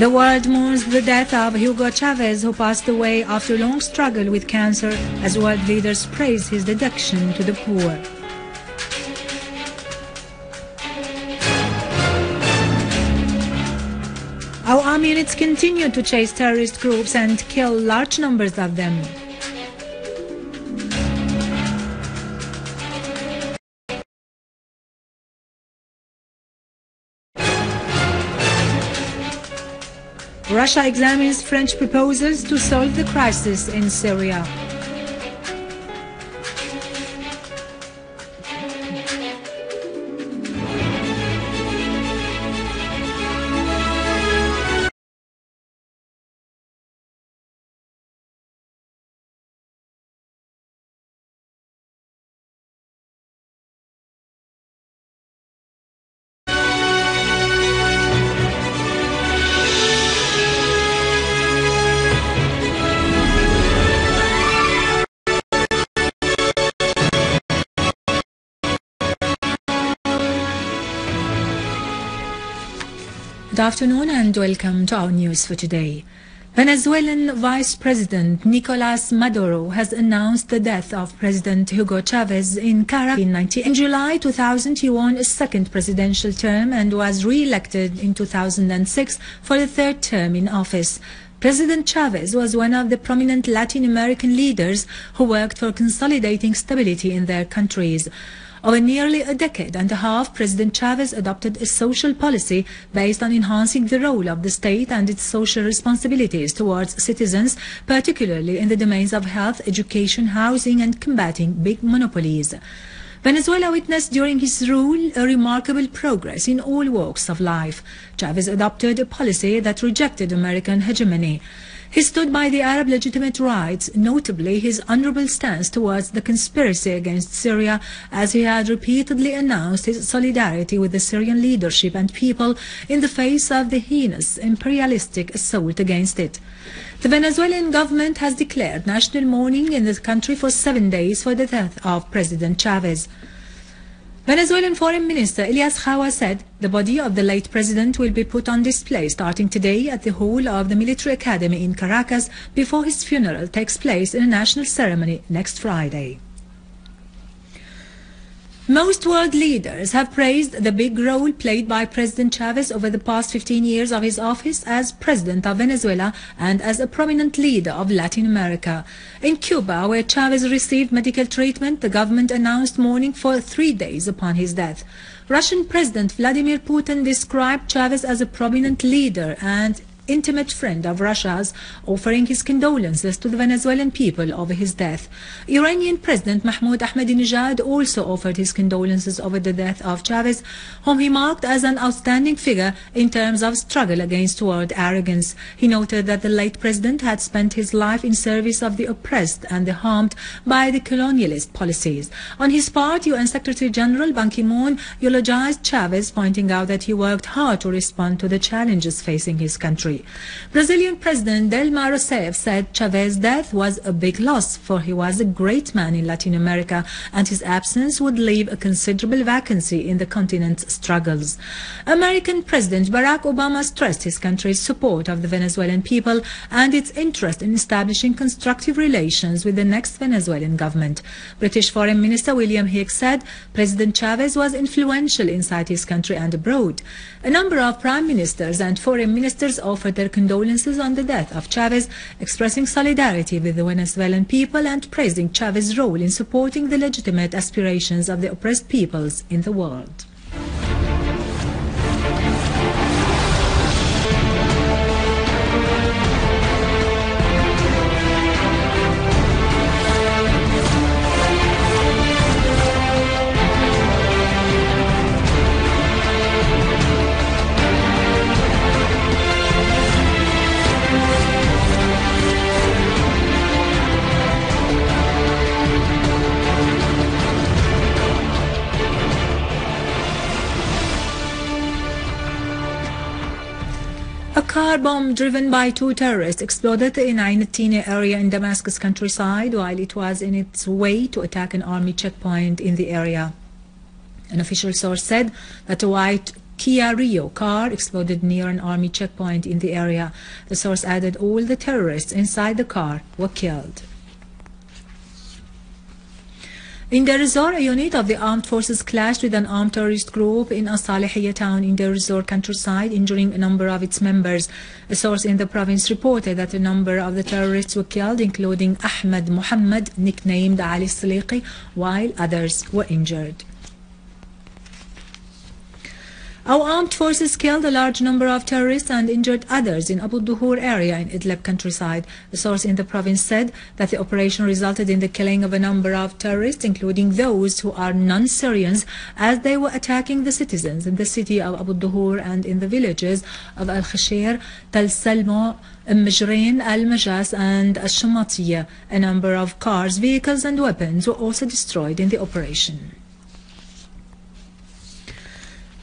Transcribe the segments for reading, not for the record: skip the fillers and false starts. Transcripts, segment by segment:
The world mourns the death of Hugo Chavez, who passed away after a long struggle with cancer, as world leaders praise his dedication to the poor. Our army units continue to chase terrorist groups and kill large numbers of them. Russia examines French proposals to solve the crisis in Syria. Good afternoon and welcome to our news for today. Venezuelan Vice President Nicolas Maduro has announced the death of President Hugo Chavez in Caracas. In July 2000, he won a second presidential term and was re-elected in 2006 for a third term in office. President Chavez was one of the prominent Latin American leaders who worked for consolidating stability in their countries. Over nearly a decade and a half, President Chavez adopted a social policy based on enhancing the role of the state and its social responsibilities towards citizens, particularly in the domains of health, education, housing and combating big monopolies. Venezuela witnessed during his rule a remarkable progress in all walks of life. Chavez adopted a policy that rejected American hegemony. He stood by the Arab legitimate rights, notably his honorable stance towards the conspiracy against Syria, as he had repeatedly announced his solidarity with the Syrian leadership and people in the face of the heinous imperialistic assault against it. The Venezuelan government has declared national mourning in the country for 7 days for the death of President Chavez. Venezuelan Foreign Minister Elias Jawa said the body of the late president will be put on display starting today at the hall of the Military Academy in Caracas before his funeral takes place in a national ceremony next Friday. Most world leaders have praised the big role played by President Chavez over the past 15 years of his office as President of Venezuela and as a prominent leader of Latin America. In Cuba, where Chavez received medical treatment, the government announced mourning for 3 days upon his death. Russian President Vladimir Putin described Chavez as a prominent leader and intimate friend of Russia's, offering his condolences to the Venezuelan people over his death. Iranian President Mahmoud Ahmadinejad also offered his condolences over the death of Chavez, whom he marked as an outstanding figure in terms of struggle against world arrogance. He noted that the late president had spent his life in service of the oppressed and the harmed by the colonialist policies. On his part, UN Secretary General Ban Ki-moon eulogized Chavez, pointing out that he worked hard to respond to the challenges facing his country. Brazilian President Dilma Rousseff said Chavez's death was a big loss, for he was a great man in Latin America and his absence would leave a considerable vacancy in the continent's struggles. American President Barack Obama stressed his country's support of the Venezuelan people and its interest in establishing constructive relations with the next Venezuelan government. British Foreign Minister William Hague said President Chavez was influential inside his country and abroad. A number of prime ministers and foreign ministers offered their condolences on the death of Chavez, expressing solidarity with the Venezuelan people and praising Chavez's role in supporting the legitimate aspirations of the oppressed peoples in the world. A car bomb driven by 2 terrorists exploded in Ain al-Tina area in Damascus countryside while it was in its way to attack an army checkpoint in the area. An official source said that a white Kia Rio car exploded near an army checkpoint in the area. The source added all the terrorists inside the car were killed. In Deir ez-Zor, a unit of the armed forces clashed with an armed terrorist group in As-Salihiyya town in Deir ez-Zor countryside, injuring a number of its members. A source in the province reported that a number of the terrorists were killed, including Ahmed Muhammad, nicknamed Ali Saliqi, while others were injured. Our armed forces killed a large number of terrorists and injured others in Abu Duhur area in Idlib countryside. A source in the province said that the operation resulted in the killing of a number of terrorists, including those who are non-Syrians, as they were attacking the citizens in the city of Abu Duhur and in the villages of Al-Khashir, Tal Salmo, Majrain, Al-Majas and Al-Shamatiyya. A number of cars, vehicles and weapons were also destroyed in the operation.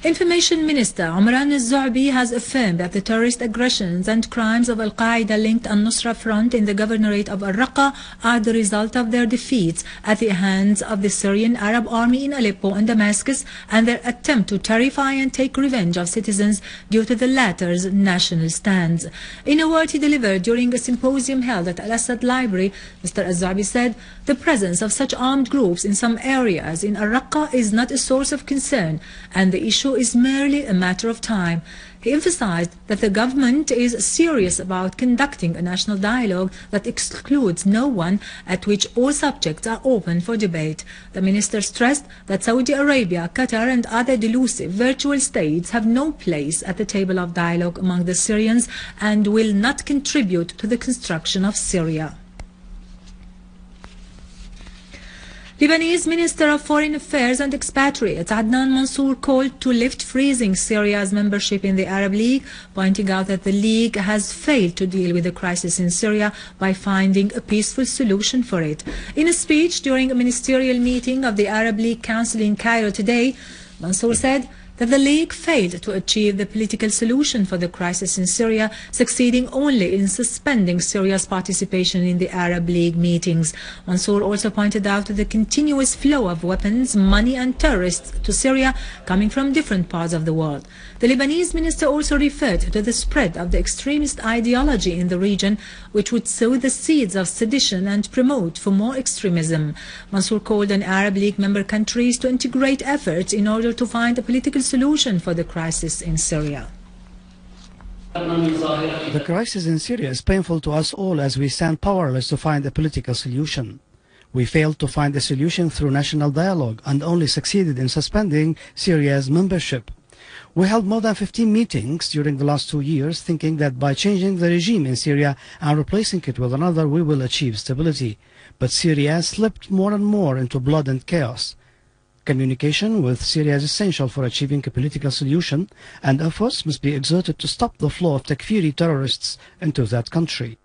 Information Minister Omran al-Zu'bi has affirmed that the terrorist aggressions and crimes of Al-Qaeda-linked al-Nusra Front in the governorate of Al-Raqqa are the result of their defeats at the hands of the Syrian Arab army in Aleppo and Damascus and their attempt to terrify and take revenge of citizens due to the latter's national stands. In a word he delivered during a symposium held at al-Assad Library, Mr. al-Zu'bi said, "The presence of such armed groups in some areas in Al-Raqqa is not a source of concern, and the issue is merely a matter of time." He emphasized that the government is serious about conducting a national dialogue that excludes no one, at which all subjects are open for debate. The minister stressed that Saudi Arabia, Qatar and other delusive virtual states have no place at the table of dialogue among the Syrians and will not contribute to the construction of Syria. Lebanese Minister of Foreign Affairs and Expatriates Adnan Mansour called to lift freezing Syria's membership in the Arab League, pointing out that the League has failed to deal with the crisis in Syria by finding a peaceful solution for it. In a speech during a ministerial meeting of the Arab League Council in Cairo today, Mansour said that the League failed to achieve the political solution for the crisis in Syria, succeeding only in suspending Syria's participation in the Arab League meetings. Mansour also pointed out the continuous flow of weapons, money and terrorists to Syria coming from different parts of the world. The Lebanese minister also referred to the spread of the extremist ideology in the region, which would sow the seeds of sedition and promote for more extremism. Mansour called on Arab League member countries to integrate efforts in order to find a political solution for the crisis in Syria. The crisis in Syria is painful to us all as we stand powerless to find a political solution. We failed to find a solution through national dialogue and only succeeded in suspending Syria's membership. We held more than 15 meetings during the last 2 years, thinking that by changing the regime in Syria and replacing it with another, we will achieve stability. But Syria slipped more and more into blood and chaos. Communication with Syria is essential for achieving a political solution, and efforts must be exerted to stop the flow of Takfiri terrorists into that country.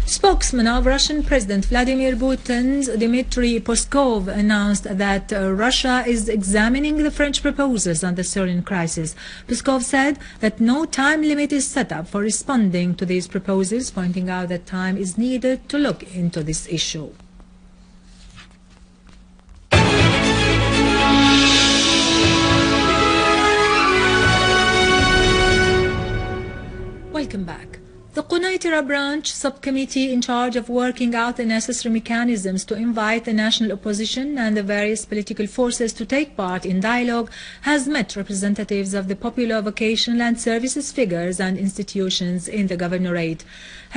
Spokesman of Russian President Vladimir Putin's Dmitry Peskov announced that Russia is examining the French proposals on the Syrian crisis. Peskov said that no time limit is set up for responding to these proposals, pointing out that time is needed to look into this issue. Welcome back. The Quneitra branch subcommittee in charge of working out the necessary mechanisms to invite the national opposition and the various political forces to take part in dialogue has met representatives of the popular vocational and services figures and institutions in the governorate.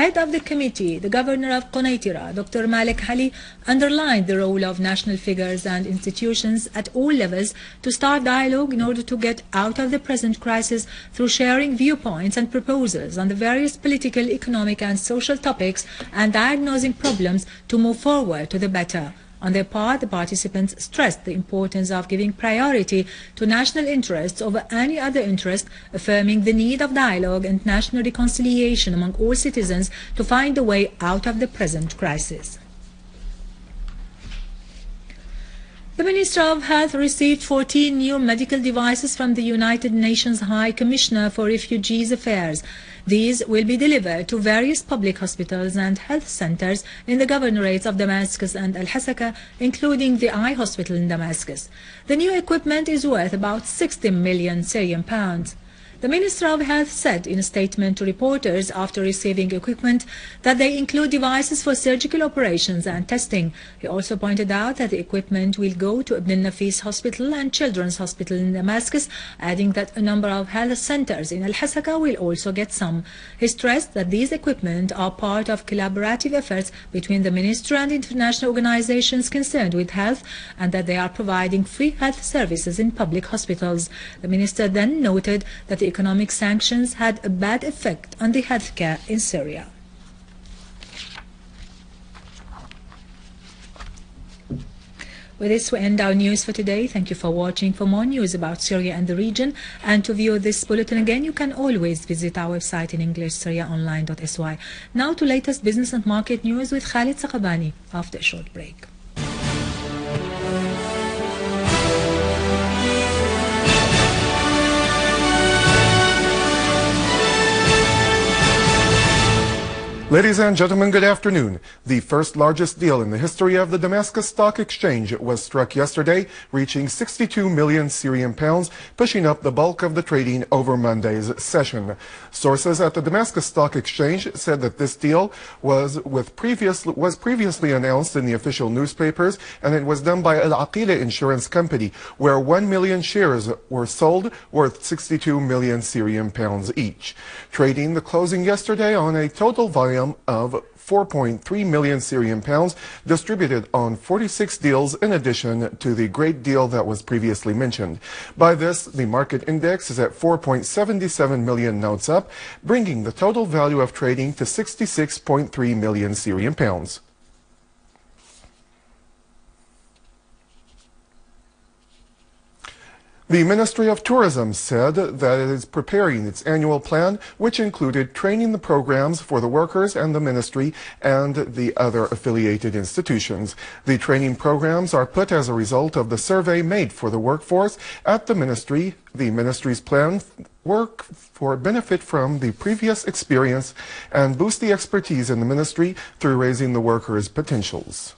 Head of the committee, the governor of Quneitra, Dr. Malik Ali, underlined the role of national figures and institutions at all levels to start dialogue in order to get out of the present crisis through sharing viewpoints and proposals on the various political, economic and social topics and diagnosing problems to move forward to the better. On their part, the participants stressed the importance of giving priority to national interests over any other interest, affirming the need of dialogue and national reconciliation among all citizens to find a way out of the present crisis. The Minister of Health received 14 new medical devices from the United Nations High Commissioner for Refugees Affairs. These will be delivered to various public hospitals and health centers in the governorates of Damascus and al-Hasaka, including the Eye Hospital in Damascus. The new equipment is worth about 60 million Syrian pounds. The Minister of Health said in a statement to reporters after receiving equipment that they include devices for surgical operations and testing. He also pointed out that the equipment will go to Ibn Nafis Hospital and Children's Hospital in Damascus, adding that a number of health centers in al-Hasaka will also get some. He stressed that these equipment are part of collaborative efforts between the Ministry and international organizations concerned with health, and that they are providing free health services in public hospitals. The Minister then noted that the economic sanctions had a bad effect on the healthcare in Syria. With this, we end our news for today. Thank you for watching. For more news about Syria and the region, and to view this bulletin again, you can always visit our website in English, syriaonline.sy. Now to latest business and market news with Khalid Saqabani after a short break. Ladies and gentlemen, good afternoon. The first largest deal in the history of the Damascus Stock Exchange was struck yesterday, reaching 62 million Syrian pounds, pushing up the bulk of the trading over Monday's session. Sources at the Damascus Stock Exchange said that this deal was previously announced in the official newspapers, and it was done by Al-Aqila Insurance Company, where 1 million shares were sold, worth 62 million Syrian pounds each. Trading the closing yesterday on a total volume of 4.3 million Syrian pounds distributed on 46 deals in addition to the great deal that was previously mentioned. By this, the market index is at 4.77 million notes up, bringing the total value of trading to 66.3 million Syrian pounds. The Ministry of Tourism said that it is preparing its annual plan, which included training the programs for the workers and the ministry and the other affiliated institutions. The training programs are put as a result of the survey made for the workforce at the ministry. The ministry's plan work for benefit from the previous experience and boost the expertise in the ministry through raising the workers' potentials.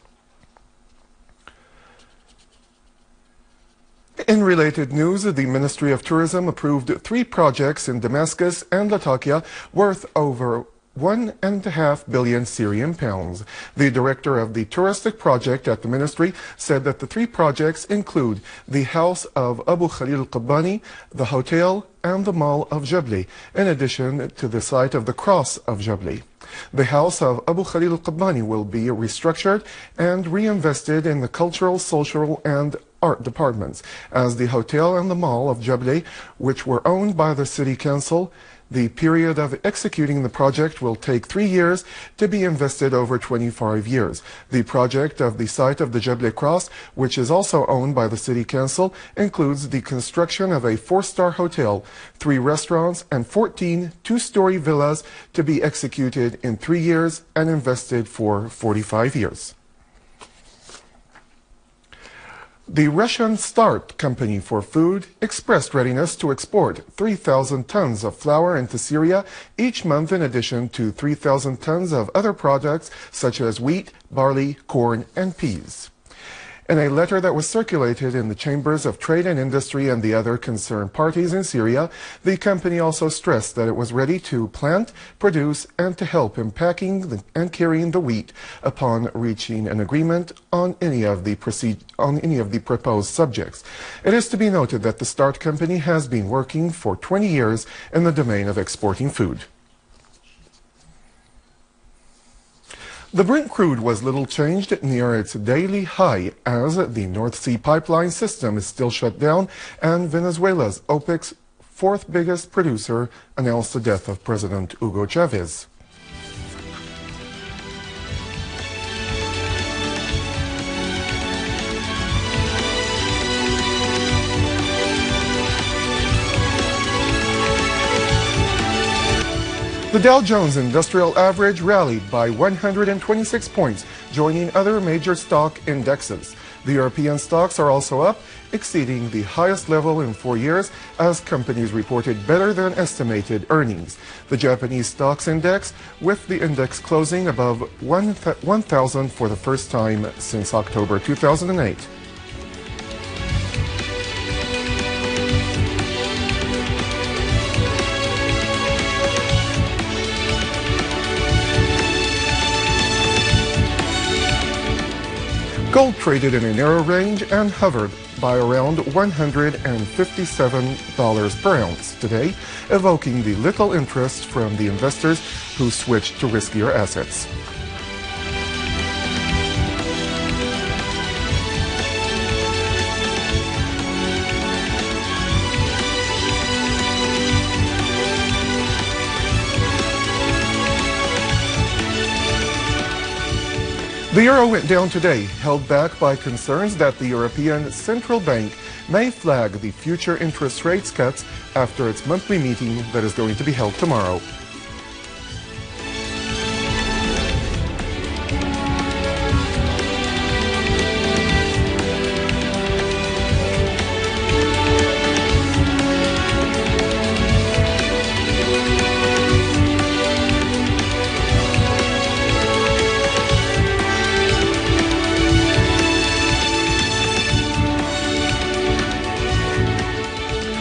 In related news, the Ministry of Tourism approved 3 projects in Damascus and Latakia worth over 1.5 billion Syrian pounds. The director of the touristic project at the ministry said that the 3 projects include the house of Abu Khalil al-Qabbani, the hotel, and the mall of Jabli, in addition to the site of the cross of Jabli. The house of Abu Khalil al-Qabbani will be restructured and reinvested in the cultural, social, and art departments, as the hotel and the mall of Jabli, which were owned by the city council. The period of executing the project will take 3 years to be invested over 25 years. The project of the site of the Jabli Cross, which is also owned by the city council, includes the construction of a 4-star hotel, 3 restaurants, and 14 2-story villas to be executed in 3 years and invested for 45 years. The Russian Start Company for Food expressed readiness to export 3,000 tons of flour into Syria each month, in addition to 3,000 tons of other products such as wheat, barley, corn, and peas. In a letter that was circulated in the chambers of trade and industry and the other concerned parties in Syria, the company also stressed that it was ready to plant, produce, and to help in packing and carrying the wheat upon reaching an agreement on any of the proposed subjects. It is to be noted that the Start Company has been working for 20 years in the domain of exporting food. The Brent crude was little changed near its daily high as the North Sea pipeline system is still shut down and Venezuela's OPEC's 4th biggest producer announced the death of President Hugo Chavez. The Dow Jones Industrial Average rallied by 126 points, joining other major stock indexes. The European stocks are also up, exceeding the highest level in 4 years as companies reported better than estimated earnings. The Japanese stocks index, with the index closing above 1,000 for the first time since October 2008. Gold traded in a narrow range and hovered by around $157 per ounce today, evoking the little interest from the investors who switched to riskier assets. The euro went down today, held back by concerns that the European Central Bank may flag the future interest rates cuts after its monthly meeting that is going to be held tomorrow.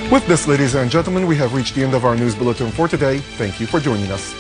With this, ladies and gentlemen, we have reached the end of our news bulletin for today. Thank you for joining us.